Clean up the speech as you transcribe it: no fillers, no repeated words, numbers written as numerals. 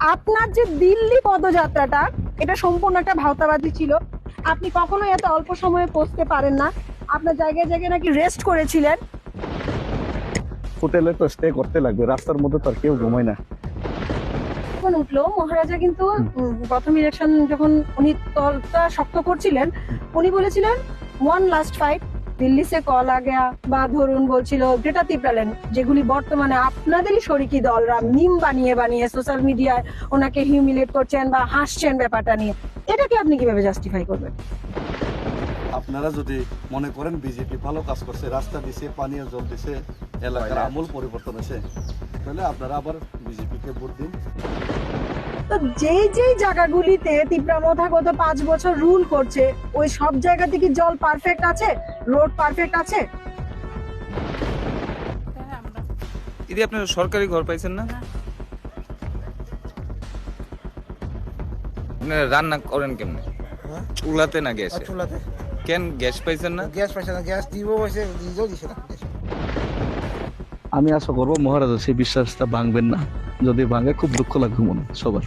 আপনার যে দিল্লি পদযাত্রাটা, এটা সম্পূর্ণ একটা ভাওতাবাজি ছিল। আপনি কখনোই এত অল্প সময়ে পৌঁছতে পারেন না। আপনার জায়গায় জায়গায় নাকি রেস্ট করেছিলেন। হোটেলে তো স্টে করতে লাগবে, রাস্তার মধ্যে তো আর কেউ ঘুমায় না। যখন উঠলো মহারাজা কিন্তু প্রথম ইলেকশন যখন উনি তলটা শক্ত করছিলেন, উনি বলেছিলেন ওয়ান লাস্ট ফাইট দিল্লি সে কল আ গয়া, বা ধরুন বলছিল গ্রেটা তিপ্রাল্যান্ড, যেগুলি বর্তমানে আপনাদেরই শরিকি দলরা মিম বানিয়ে বানিয়ে সোশ্যাল মিডিয়ায় ওনাকে হিউমিলেট করছেন বা হাসছেন ব্যাপারটা নিয়ে। এটাকে আপনি কিভাবে জাস্টিফাই করবেন? আপনারা যদি মনে করেন বিজেপি ভালো কাজ করছে, রাস্তা দিছে, পানীয় জল দিছে, এলাকার আমূল পরিবর্তন হয়েছে, তাহলে আপনারা আবার বিজেপিকে ভোট দিন। তো যেই যেই জায়গাগুলিতে তিপ্রামথা গত 5 বছর রুল করছে, ওই সব জায়গাতে কি জল পারফেক্ট আছে, রোড পারফেক্ট আছে? দিদি আপনি সরকারি ঘর পাইছেন না? আপনারা রান্না করেন কেমনে? চুলাতে না গ্যাসে? চুলাতে। কেন গ্যাস পাইছেন না? গ্যাস পাইছে না, গ্যাস দিব হয়েছে, নিজেও দিছে না। আমি আশা করবো মহারাজা সেই বিশ্বাসটা ভাঙবেন না। যদি ভাঙে খুব দুঃখ লাগবে মনে সবার।